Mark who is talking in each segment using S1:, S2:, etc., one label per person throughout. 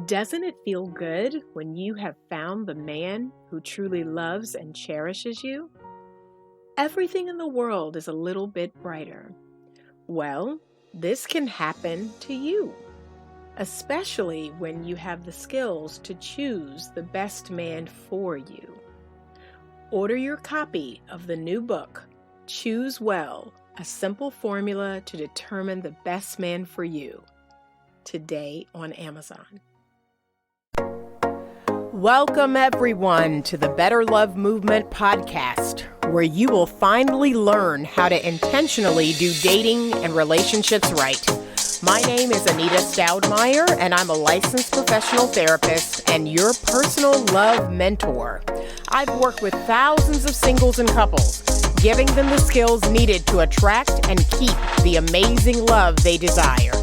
S1: Doesn't it feel good when you have found the man who truly loves and cherishes you? Everything in the world is a little bit brighter. Well, this can happen to you, especially when you have the skills to choose the best man for you. Order your copy of the new book, Choose Well, a simple formula to determine the best man for you, today on Amazon. Welcome, everyone, to the Better Love Movement podcast, where you will finally learn how to intentionally do dating and relationships right. My name is Anita Stoudemire, and I'm a licensed professional therapist and your personal love mentor. I've worked with thousands of singles and couples, giving them the skills needed to attract and keep the amazing love they desire.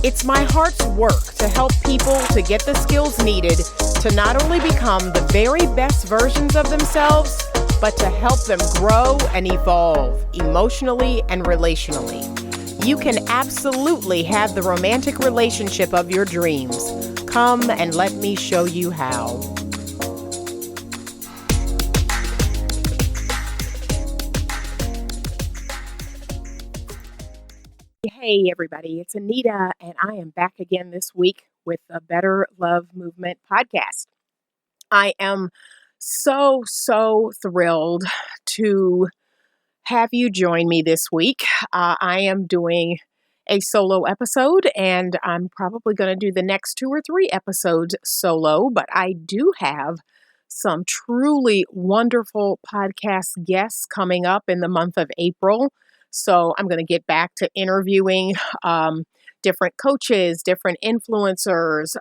S1: It's my heart's work to help people to get the skills needed to not only become the very best versions of themselves, but to help them grow and evolve emotionally and relationally. You can absolutely have the romantic relationship of your dreams. Come and let me show you how. Hey everybody, it's Anita, and I am back again this week with the Better Love Movement podcast. I am so thrilled to have you join me this week. I am doing a solo episode, and I'm probably going to do the next 2 or 3 episodes solo, but I do have some truly wonderful podcast guests coming up in the month of April. So I'm going to get back to interviewing different coaches, different influencers,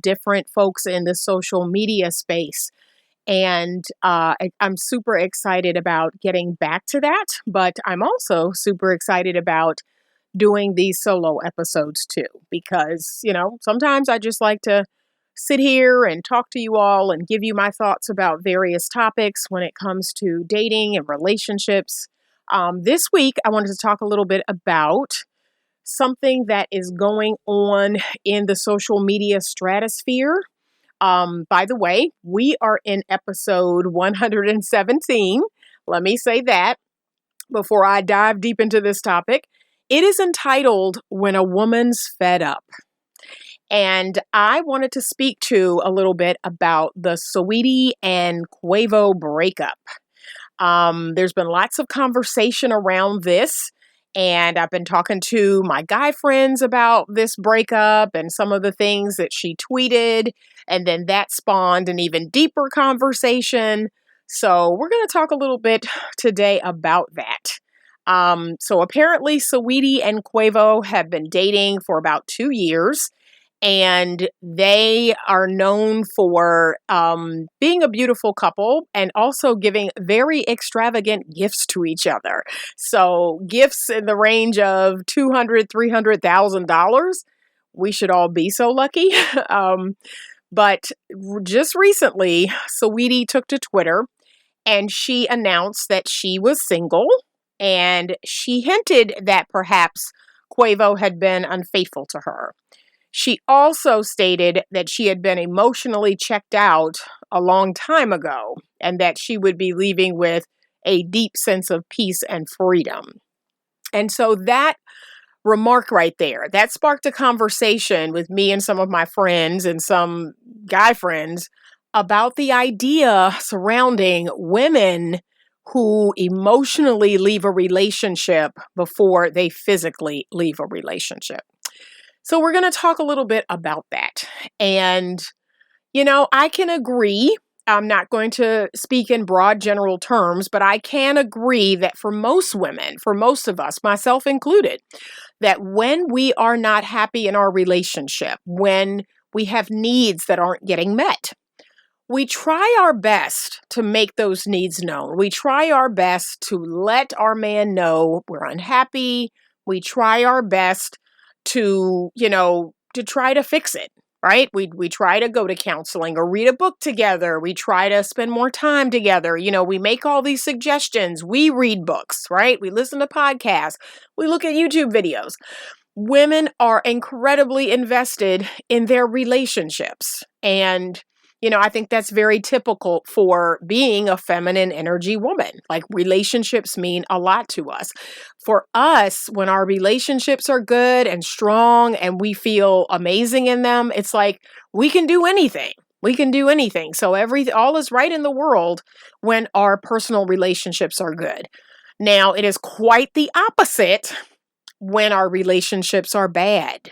S1: different folks in the social media space. And I'm super excited about getting back to that, but I'm also super excited about doing these solo episodes too, because, sometimes I just like to sit here and talk to you all and give you my thoughts about various topics when it comes to dating and relationships. This week, I wanted to talk a little bit about something that is going on in the social media stratosphere. By the way, we are in episode 117. Let me say that before I dive deep into this topic. It is entitled When a Woman's Fed Up. And I wanted to speak to a little bit about the Saweetie and Quavo breakup. There's been lots of conversation around this, and I've been talking to my guy friends about this breakup and some of the things that she tweeted, and then that spawned an even deeper conversation. So we're going to talk a little bit today about that. So apparently Saweetie and Quavo have been dating for about 2 years. And they are known for being a beautiful couple and also giving very extravagant gifts to each other. So gifts in the range of $200,000, $300,000. We should all be so lucky. But just recently, Saweetie took to Twitter and she announced that she was single, and she hinted that perhaps Quavo had been unfaithful to her. She also stated that she had been emotionally checked out a long time ago and that she would be leaving with a deep sense of peace and freedom. And so that remark right there, that sparked a conversation with me and some of my friends and some guy friends about the idea surrounding women who emotionally leave a relationship before they physically leave a relationship. So we're going to talk a little bit about that. And, I can agree. I'm not going to speak in broad general terms, but I can agree that for most women, for most of us, myself included, that when we are not happy in our relationship, when we have needs that aren't getting met, we try our best to make those needs known. We try our best to let our man know we're unhappy. We try our best to try to fix it, right? We try to go to counseling or read a book together. We try to spend more time together. We make all these suggestions. We read books, right? We listen to podcasts. We look at YouTube videos. women are incredibly invested in their relationships. And, I think that's very typical for being a feminine energy woman. Like, relationships mean a lot to us. For us, when our relationships are good and strong and we feel amazing in them, it's like we can do anything. We can do anything. So all is right in the world when our personal relationships are good. Now, it is quite the opposite when our relationships are bad,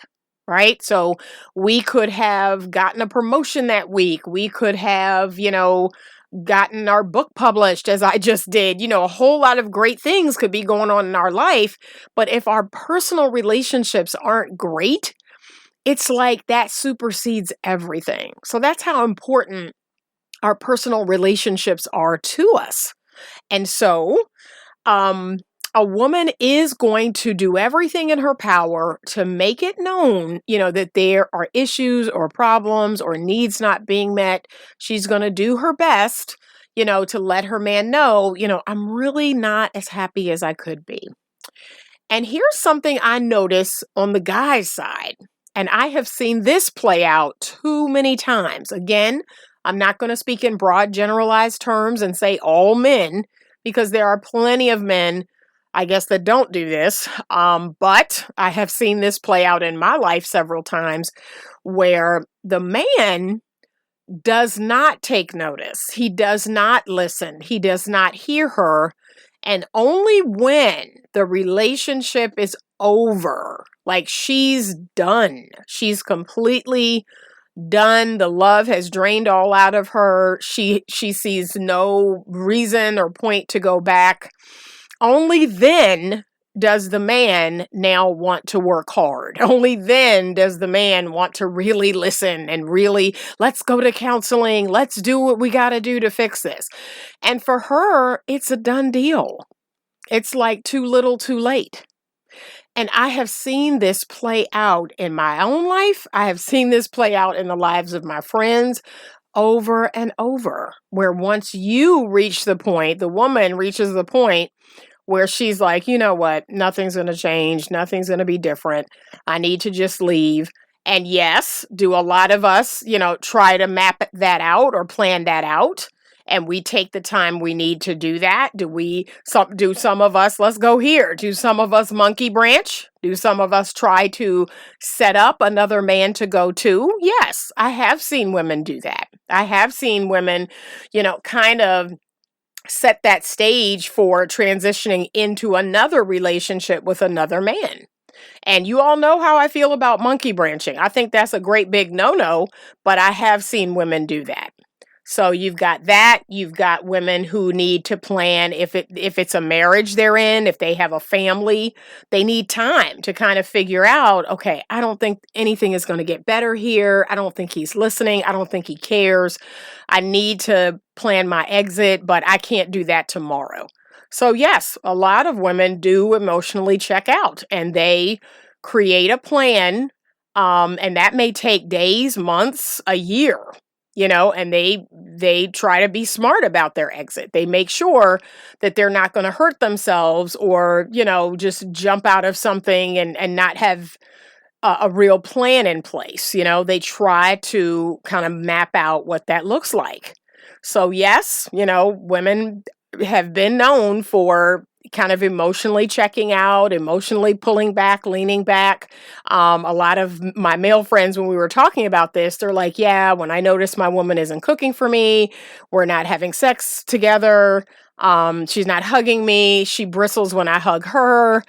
S1: right? So we could have gotten a promotion that week. We could have, gotten our book published as I just did. A whole lot of great things could be going on in our life. But if our personal relationships aren't great, it's like that supersedes everything. So that's how important our personal relationships are to us. And so, a woman is going to do everything in her power to make it known, that there are issues or problems or needs not being met. She's going to do her best, to let her man know, I'm really not as happy as I could be. And here's something I notice on the guy's side. And I have seen this play out too many times. Again, I'm not going to speak in broad generalized terms and say all men, because there are plenty of men, I guess, that don't do this. But I have seen this play out in my life several times where the man does not take notice. He does not listen. He does not hear her. And only when the relationship is over, like she's done, she's completely done, the love has drained all out of her, she sees no reason or point to go back, only then does the man now want to work hard. Only then does the man want to really listen and really, let's go to counseling. Let's do what we got to do to fix this. And for her, it's a done deal. It's like too little, too late. And I have seen this play out in my own life. I have seen this play out in the lives of my friends over and over, where once you reach the point, the woman reaches the point where she's like, you know what, nothing's going to change. Nothing's going to be different. I need to just leave. And yes, do a lot of us, try to map that out or plan that out? And we take the time we need to do that. Do some of us, let's go here. Do some of us monkey branch? Do some of us try to set up another man to go to? Yes, I have seen women do that. I have seen women, kind of set that stage for transitioning into another relationship with another man. And you all know how I feel about monkey branching. I think that's a great big no-no, but I have seen women do that. So you've got that. You've got women who need to plan if it's a marriage they're in, if they have a family, they need time to kind of figure out, okay, I don't think anything is going to get better here. I don't think he's listening. I don't think he cares. I need to plan my exit, but I can't do that tomorrow. So yes, a lot of women do emotionally check out and they create a plan. And that may take days, months, a year. And they try to be smart about their exit. They make sure that they're not going to hurt themselves or, just jump out of something and not have a real plan in place. They try to kind of map out what that looks like. So yes, women have been known for kind of emotionally checking out, emotionally pulling back, leaning back. A lot of my male friends, when we were talking about this, they're like, yeah, when I notice my woman isn't cooking for me, we're not having sex together, she's not hugging me, she bristles when I hug her,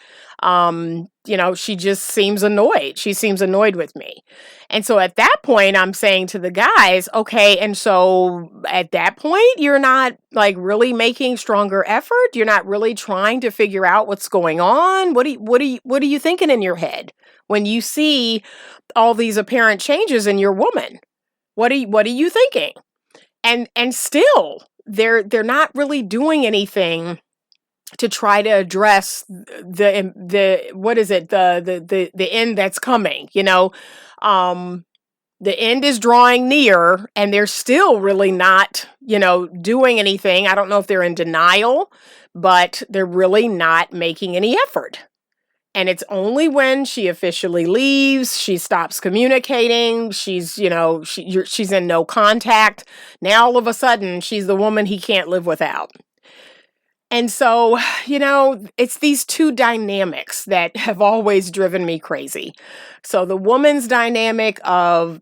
S1: she just seems annoyed. She seems annoyed with me. And so at that point, I'm saying to the guys, okay, and so at that point, you're not like really making stronger effort. You're not really trying to figure out what's going on. What are you thinking in your head when you see all these apparent changes in your woman? What are you thinking? And still, they're not really doing anything to try to address the what is it, the end that's coming, the end is drawing near and they're still really not, doing anything. I don't know if they're in denial, but they're really not making any effort. And it's only when she officially leaves, she stops communicating, she's in no contact. Now all of a sudden, she's the woman he can't live without. And so, it's these two dynamics that have always driven me crazy. So the woman's dynamic of,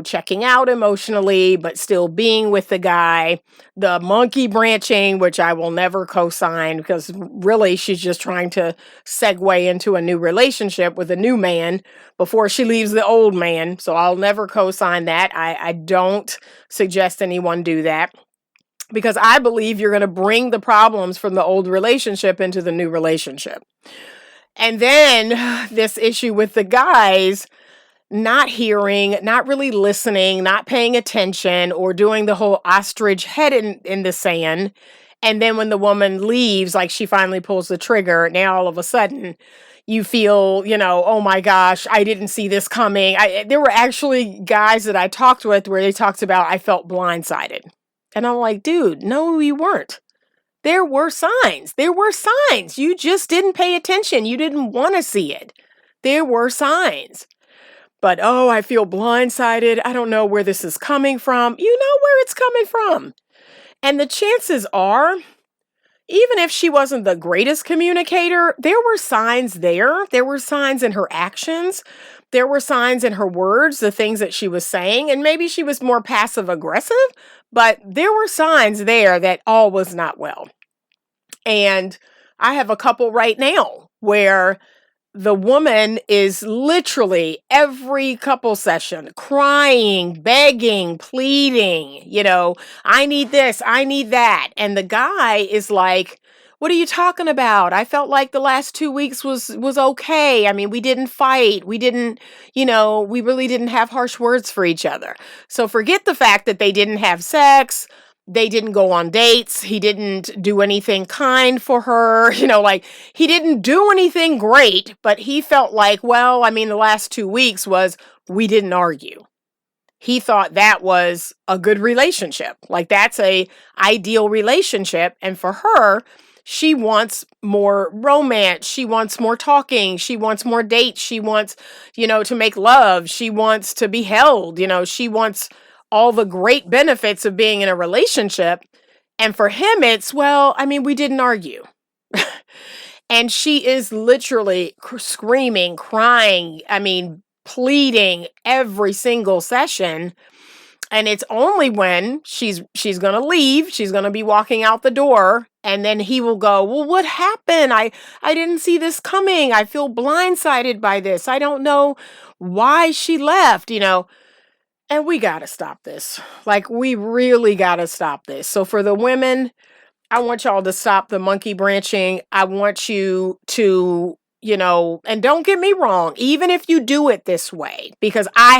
S1: checking out emotionally, but still being with the guy, the monkey branching, which I will never co-sign because really she's just trying to segue into a new relationship with a new man before she leaves the old man. So I'll never co-sign that. I don't suggest anyone do that, because I believe you're going to bring the problems from the old relationship into the new relationship. And then this issue with the guys not hearing, not really listening, not paying attention, or doing the whole ostrich head in the sand. And then when the woman leaves, like she finally pulls the trigger, now all of a sudden you feel, oh my gosh, I didn't see this coming. There were actually guys that I talked with where they talked about, I felt blindsided. And I'm like, dude, no, you weren't. There were signs. There were signs. You just didn't pay attention. You didn't want to see it. There were signs. But, oh, I feel blindsided. I don't know where this is coming from. You know where it's coming from. And the chances are, even if she wasn't the greatest communicator, there were signs there. There were signs in her actions. There were signs in her words, the things that she was saying. And maybe she was more passive aggressive, but there were signs there that all was not well. And I have a couple right now where the woman is literally every couple session crying, begging, pleading, I need this, I need that. And the guy is like, what are you talking about? I felt like the last 2 weeks was okay. I mean, we didn't fight. We didn't, we really didn't have harsh words for each other. So forget the fact that they didn't have sex. They didn't go on dates. He didn't do anything kind for her. He didn't do anything great, but he felt like, the last 2 weeks was, we didn't argue. He thought that was a good relationship. Like that's a ideal relationship. And for her, she wants more romance. She wants more talking. She wants more dates. She wants, to make love. She wants to be held. She wants all the great benefits of being in a relationship. And for him, it's, we didn't argue. And she is literally screaming, crying, pleading every single session. And it's only when she's going to leave, she's going to be walking out the door, and then he will go, well, what happened? I didn't see this coming. I feel blindsided by this. I don't know why she left, And we got to stop this. Like, we really got to stop this. So for the women, I want y'all to stop the monkey branching. I want you to, and don't get me wrong, even if you do it this way, because I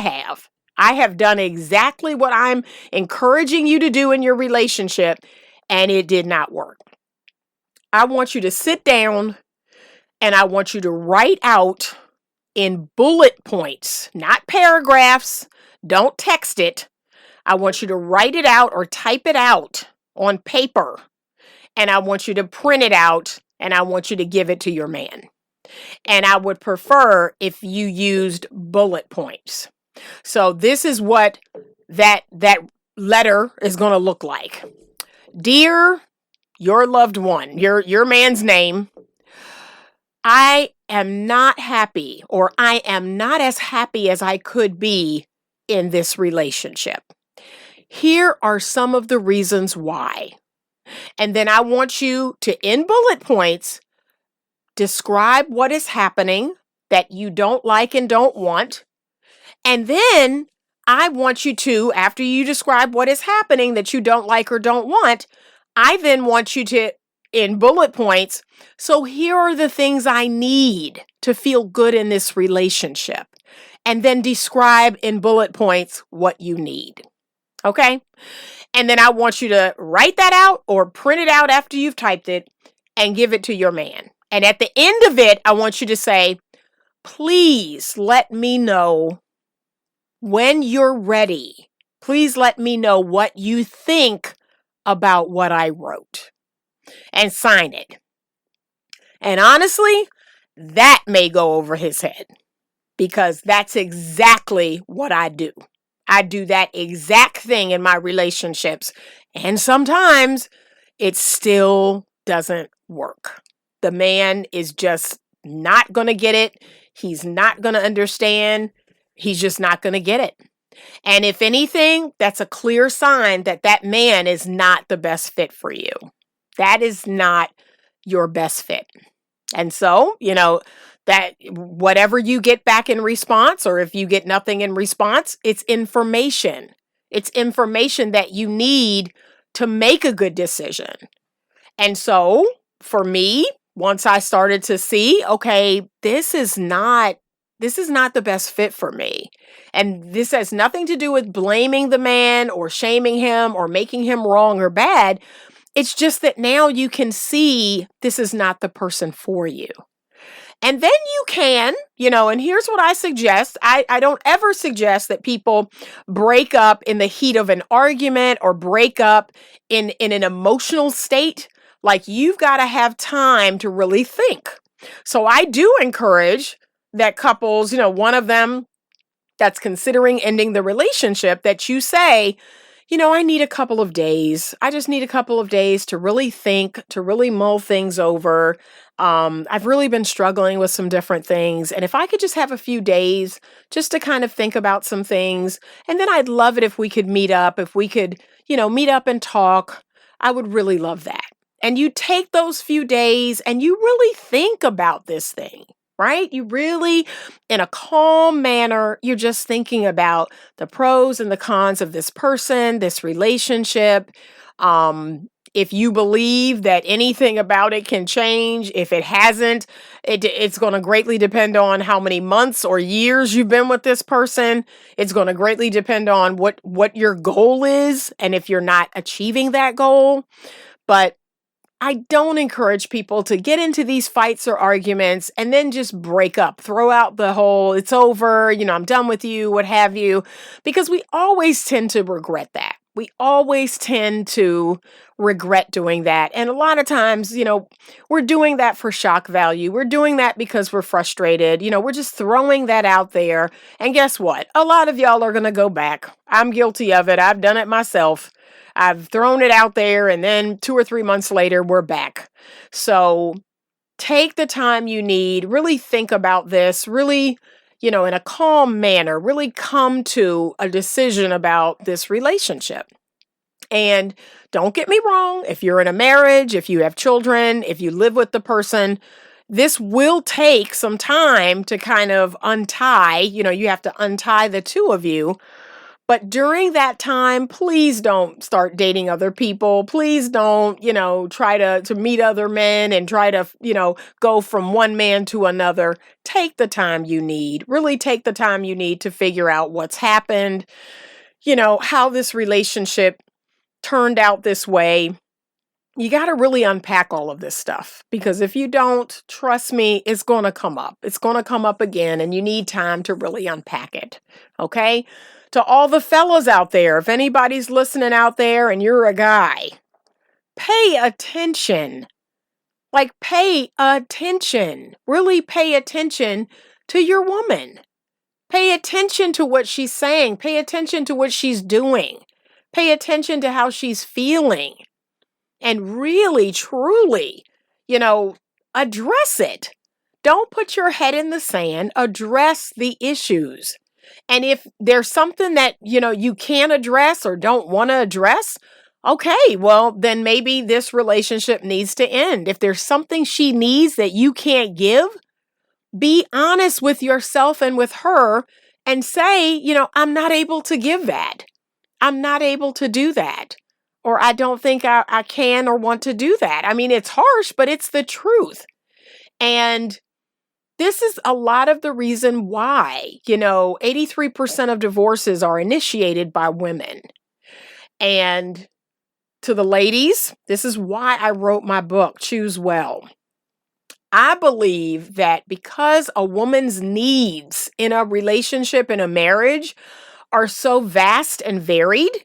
S1: have done exactly what I'm encouraging you to do in your relationship, and it did not work. I want you to sit down and I want you to write out in bullet points, not paragraphs. Don't text it. I want you to write it out or type it out on paper. And I want you to print it out and I want you to give it to your man. And I would prefer if you used bullet points. So this is what that letter is going to look like. Dear your loved one, your man's name, I am not happy, or I am not as happy as I could be in this relationship. Here are some of the reasons why. And then I want you to, in bullet points, describe what is happening that you don't like and don't want. And then I want you to, after you describe what is happening that you don't like or don't want, I then want you to, in bullet points, so here are the things I need to feel good in this relationship. And then describe in bullet points what you need. Okay? And then I want you to write that out or print it out after you've typed it and give it to your man. And at the end of it, I want you to say, please let me know when you're ready. Please let me know what you think about what I wrote. And sign it. And honestly, that may go over his head, because that's exactly what I do. I do that exact thing in my relationships. And sometimes it still doesn't work. The man is just not going to get it. He's not going to understand. He's just not going to get it. And if anything, that's a clear sign that that man is not the best fit for you. That is not your best fit. And so, that whatever you get back in response, or if you get nothing in response, it's information. It's information that you need to make a good decision. And so for me, once I started to see, okay, this is not the best fit for me. And this has nothing to do with blaming the man or shaming him or making him wrong or bad. It's just that now you can see this is not the person for you. And then you can, and here's what I suggest. I don't ever suggest that people break up in the heat of an argument or break up in an emotional state. Like, you've got to have time to really think. So I do encourage that couples, one of them that's considering ending the relationship, that you say, I need a couple of days. I just need a couple of days to really think, to really mull things over. I've really been struggling with some different things. And if I could just have a few days just to kind of think about some things, and then I'd love it if we could meet up, meet up and talk. I would really love that. And you take those few days and you really think about this thing. Right? You really, in a calm manner, you're just thinking about the pros and the cons of this person, this relationship. If you believe that anything about it can change, if it hasn't, it's going to greatly depend on how many months or years you've been with this person. It's going to greatly depend on what your goal is, and if you're not achieving that goal. But I don't encourage people to get into these fights or arguments and then just break up, throw out the whole, it's over, I'm done with you, what have you, because we always tend to regret that. We always tend to regret doing that. And a lot of times, we're doing that for shock value. We're doing that because we're frustrated. We're just throwing that out there. And guess what? A lot of y'all are going to go back. I'm guilty of it. I've done it myself. I've thrown it out there, and then 2 or 3 months later, we're back. So take the time you need, really think about this, really, in a calm manner, really come to a decision about this relationship. And don't get me wrong, if you're in a marriage, if you have children, if you live with the person, this will take some time to kind of untie, you have to untie the two of you. But during that time, please don't start dating other people. Please don't, try to meet other men and try to, go from one man to another. Take the time you need. Really take the time you need to figure out what's happened, how this relationship turned out this way. You got to really unpack all of this stuff, because if you don't, trust me, it's going to come up. It's going to come up again, and you need time to really unpack it. Okay? To all the fellas out there, if anybody's listening out there and you're a guy, pay attention. Like, pay attention. Really pay attention to your woman. Pay attention to what she's saying. Pay attention to what she's doing. Pay attention to how she's feeling. And really, truly, address it. Don't put your head in the sand. Address the issues. And if there's something that, you can't address or don't want to address, okay, well, then maybe this relationship needs to end. If there's something she needs that you can't give, be honest with yourself and with her and say, I'm not able to give that. I'm not able to do that. Or I don't think I can or want to do that. I mean, it's harsh, but it's the truth. And this is a lot of the reason why, 83% of divorces are initiated by women. And to the ladies, this is why I wrote my book, Choose Well. I believe that because a woman's needs in a relationship, in a marriage, are so vast and varied,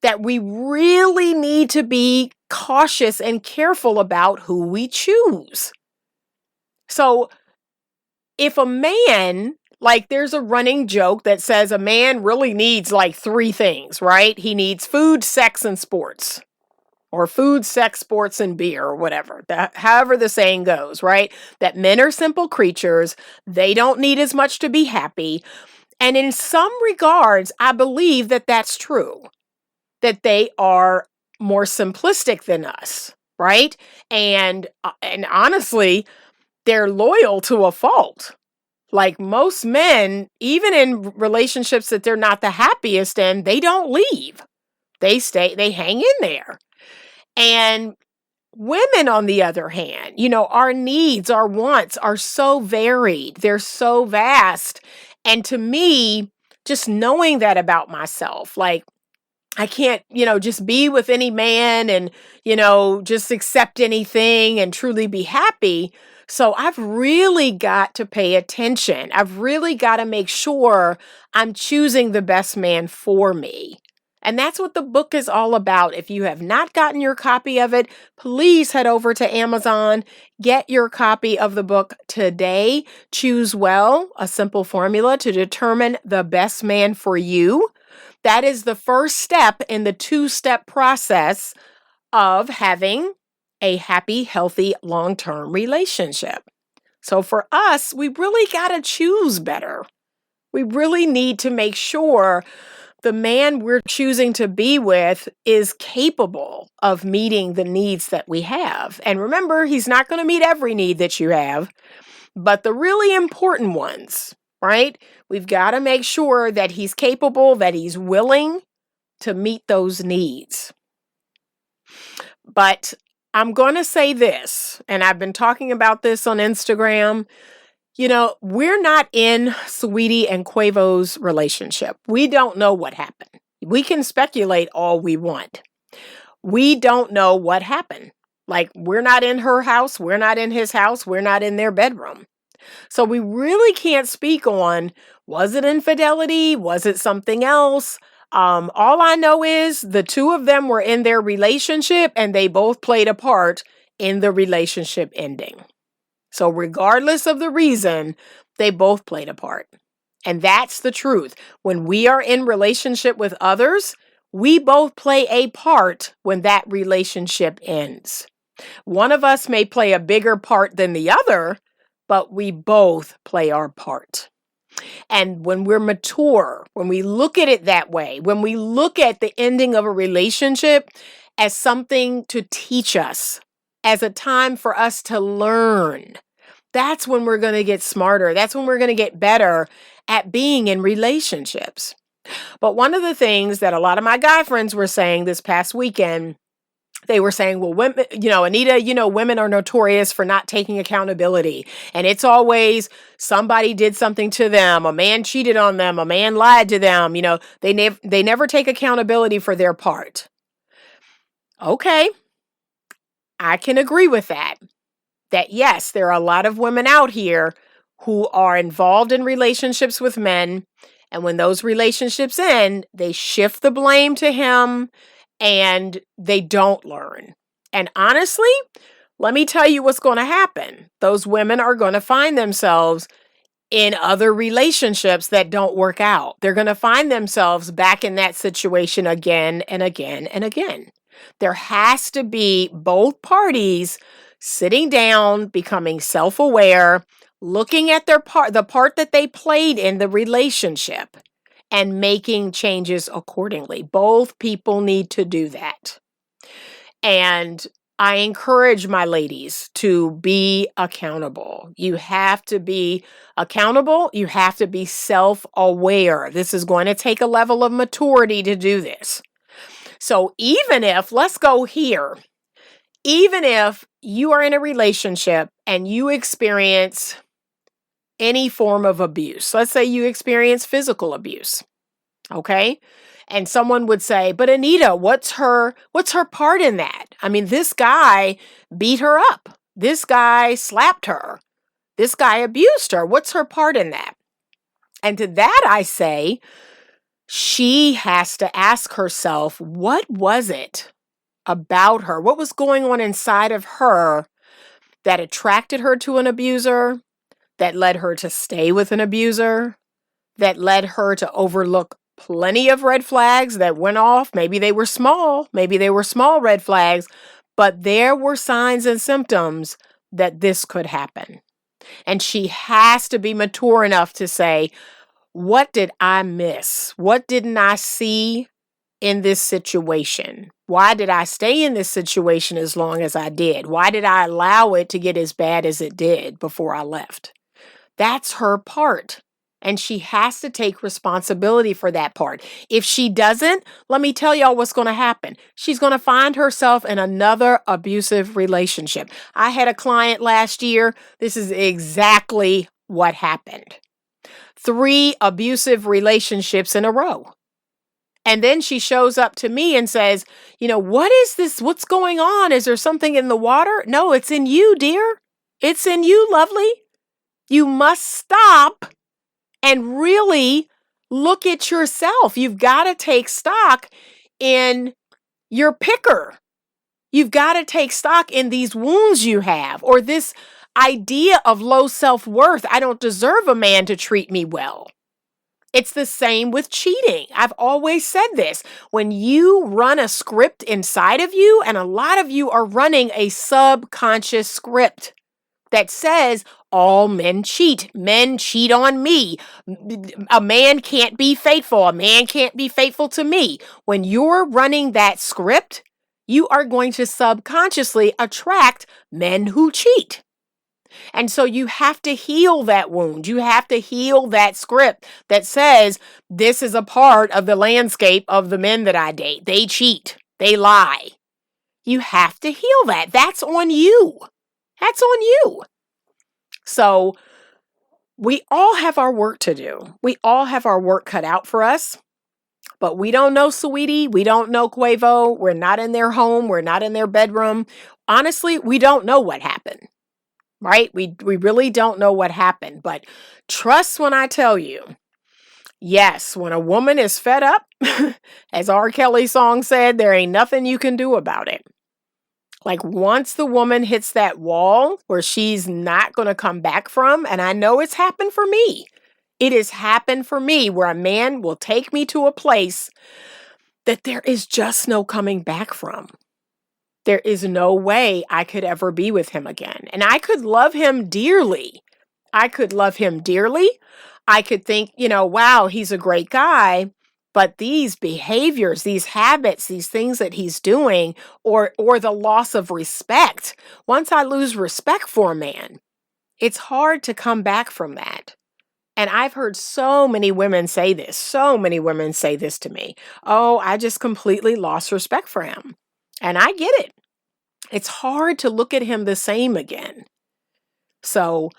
S1: that we really need to be cautious and careful about who we choose. So if a man, like there's a running joke that says a man really needs like 3 things, right? He needs food, sex, and sports. Or food, sex, sports, and beer, or whatever. However the saying goes, right? That men are simple creatures. They don't need as much to be happy. And in some regards, I believe that that's true. That they are more simplistic than us, right? And honestly, they're loyal to a fault. Like most men, even in relationships that they're not the happiest in, they don't leave. They stay, they hang in there. And women, on the other hand, our needs, our wants are so varied. They're so vast. And to me, just knowing that about myself, like I can't, just be with any man and, just accept anything and truly be happy. So I've really got to pay attention. I've really got to make sure I'm choosing the best man for me. And that's what the book is all about. If you have not gotten your copy of it, please head over to Amazon, get your copy of the book today. Choose well, a simple formula to determine the best man for you. That is the first step in the 2-step process of having a happy, healthy, long-term relationship. So for us, we really got to choose better. We really need to make sure the man we're choosing to be with is capable of meeting the needs that we have. And remember, he's not going to meet every need that you have, but the really important ones, right? We've got to make sure that he's capable, that he's willing to meet those needs. But I'm going to say this, and I've been talking about this on Instagram. We're not in Sweetie and Quavo's relationship. We don't know what happened. We can speculate all we want. We don't know what happened. Like, we're not in her house. We're not in his house. We're not in their bedroom. So we really can't speak on, was it infidelity? Was it something else? All I know is the two of them were in their relationship and they both played a part in the relationship ending. So regardless of the reason, they both played a part. And that's the truth. When we are in relationship with others, we both play a part when that relationship ends. One of us may play a bigger part than the other, but we both play our part. And when we're mature, when we look at it that way, when we look at the ending of a relationship as something to teach us, as a time for us to learn, that's when we're going to get smarter. That's when we're going to get better at being in relationships. But one of the things that a lot of my guy friends were saying this past weekend, they were saying, well, women, Anita, women are notorious for not taking accountability. And it's always somebody did something to them. A man cheated on them. A man lied to them. They never take accountability for their part. Okay. I can agree with that. That yes, there are a lot of women out here who are involved in relationships with men. And when those relationships end, they shift the blame to him and they don't learn. And honestly, let me tell you what's going to happen. Those women are going to find themselves in other relationships that don't work out. They're going to find themselves back in that situation again and again and again. There has to be both parties sitting down, becoming self-aware, looking at the part that they played in the relationship, and making changes accordingly. Both people need to do that. And I encourage my ladies to be accountable. You have to be accountable. You have to be self-aware. This is going to take a level of maturity to do this. So even if, let's go here, even if you are in a relationship and you experience any form of abuse, let's say you experience physical abuse, okay? And someone would say, but Anita, what's her part in that? I mean, this guy beat her up. This guy slapped her. This guy abused her. What's her part in that? And to that I say, she has to ask herself, what was it about her? What was going on inside of her that attracted her to an abuser, that led her to stay with an abuser, that led her to overlook plenty of red flags that went off. Maybe they were small red flags, but there were signs and symptoms that this could happen. And she has to be mature enough to say, what did I miss? What didn't I see in this situation? Why did I stay in this situation as long as I did? Why did I allow it to get as bad as it did before I left? That's her part. And she has to take responsibility for that part. If she doesn't, let me tell y'all what's going to happen. She's going to find herself in another abusive relationship. I had a client last year. This is exactly what happened. 3 abusive relationships in a row. And then she shows up to me and says, what is this? What's going on? Is there something in the water? No, it's in you, dear. It's in you, lovely. You must stop and really look at yourself. You've got to take stock in your picker. You've got to take stock in these wounds you have, or this idea of low self-worth. I don't deserve a man to treat me well. It's the same with cheating. I've always said this. When you run a script inside of you, and a lot of you are running a subconscious script that says all men cheat on me. A man can't be faithful. A man can't be faithful to me. When you're running that script, you are going to subconsciously attract men who cheat. And so you have to heal that wound. You have to heal that script that says, this is a part of the landscape of the men that I date. They cheat. They lie. You have to heal that. That's on you. That's on you. So we all have our work to do. We all have our work cut out for us. But we don't know Sweetie. We don't know Quavo. We're not in their home. We're not in their bedroom. Honestly, we don't know what happened. Right? We really don't know what happened. But trust when I tell you, yes, when a woman is fed up, as R. Kelly's song said, there ain't nothing you can do about it. Like once the woman hits that wall where she's not going to come back from, and I know it's happened for me. It has happened for me where a man will take me to a place that there is just no coming back from. There is no way I could ever be with him again. And I could love him dearly. I could think, wow, he's a great guy. But these behaviors, these habits, these things that he's doing, or the loss of respect, once I lose respect for a man, it's hard to come back from that. And I've heard so many women say this to me. Oh, I just completely lost respect for him. And I get it. It's hard to look at him the same again. So,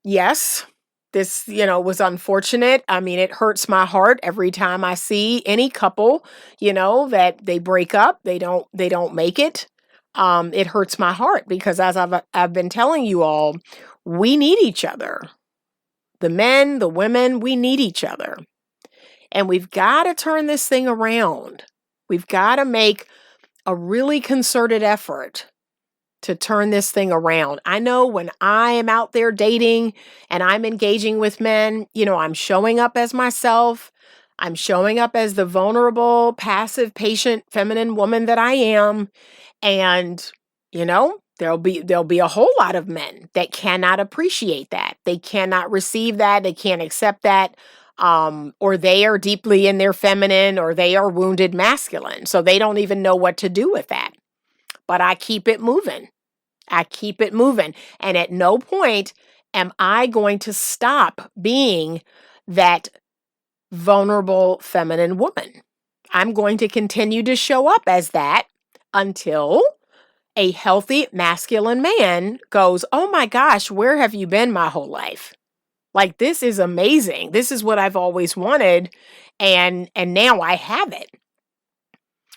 S1: yes, this, was unfortunate. I mean, it hurts my heart every time I see any couple, that they break up, they don't make it. It hurts my heart because as I've been telling you all, we need each other. The men, the women, we need each other. And we've got to turn this thing around. We've got to make a really concerted effort to turn this thing around. I know when I am out there dating and I'm engaging with men, I'm showing up as myself. I'm showing up as the vulnerable, passive, patient, feminine woman that I am. And, there'll be a whole lot of men that cannot appreciate that. They cannot receive that. They can't accept that. Or they are deeply in their feminine, or they are wounded masculine. So they don't even know what to do with that. But I keep it moving. And at no point am I going to stop being that vulnerable feminine woman. I'm going to continue to show up as that until a healthy masculine man goes, oh my gosh, where have you been my whole life? Like, this is amazing. This is what I've always wanted. And now I have it.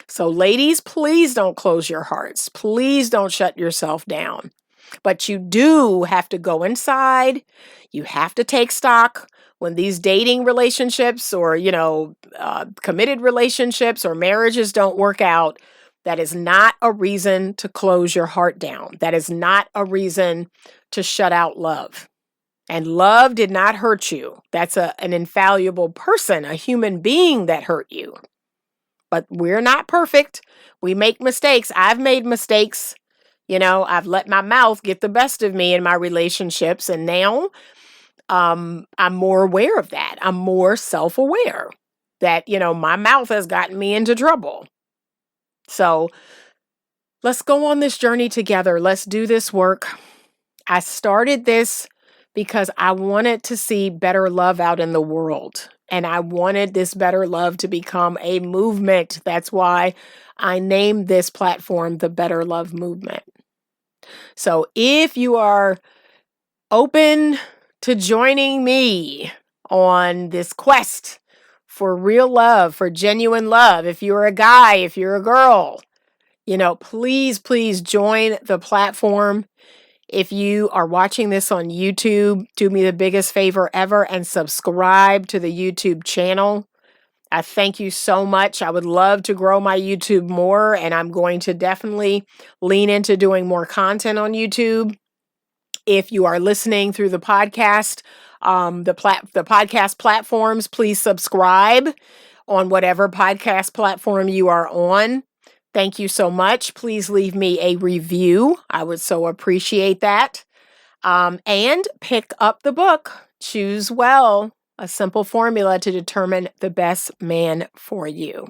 S1: So ladies, please don't close your hearts. Please don't shut yourself down. But you do have to go inside. You have to take stock when these dating relationships or, committed relationships or marriages don't work out. That is not a reason to close your heart down. That is not a reason to shut out love. And love did not hurt you. That's an infallible person, a human being that hurt you. But we're not perfect. We make mistakes. I've made mistakes. I've let my mouth get the best of me in my relationships. And now I'm more aware of that. I'm more self-aware that, my mouth has gotten me into trouble. So let's go on this journey together. Let's do this work. I started this because I wanted to see better love out in the world. And I wanted this better love to become a movement. That's why I named this platform the Better Love Movement. So if you are open to joining me on this quest for real love, for genuine love, if you're a guy, if you're a girl, please join the platform. If you are watching this on YouTube, do me the biggest favor ever and subscribe to the YouTube channel. I thank you so much. I would love to grow my YouTube more, and I'm going to definitely lean into doing more content on YouTube. If you are listening through the podcast, the podcast platforms, please subscribe on whatever podcast platform you are on. Thank you so much. Please leave me a review. I would so appreciate that. And pick up the book, Choose Well, a simple formula to determine the best man for you.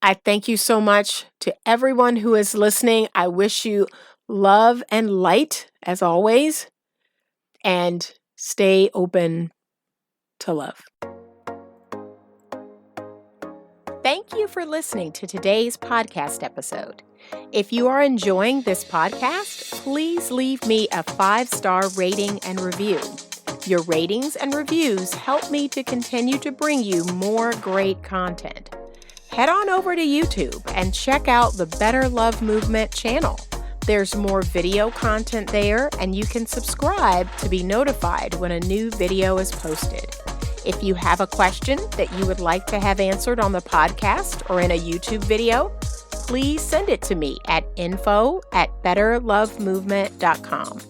S1: I thank you so much to everyone who is listening. I wish you love and light as always, and stay open to love. Thank you for listening to today's podcast episode. If you are enjoying this podcast, please leave me a 5-star rating and review. Your ratings and reviews help me to continue to bring you more great content. Head on over to YouTube and check out the Better Love Movement channel. There's more video content there, and you can subscribe to be notified when a new video is posted. If you have a question that you would like to have answered on the podcast or in a YouTube video, please send it to me at info@betterlovemovement.com.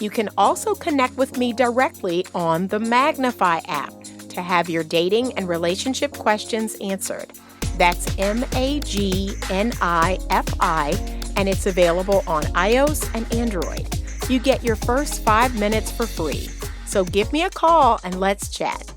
S1: You can also connect with me directly on the Magnify app to have your dating and relationship questions answered. That's MAGNIFI, and it's available on iOS and Android. You get your first 5 minutes for free. So give me a call and let's chat.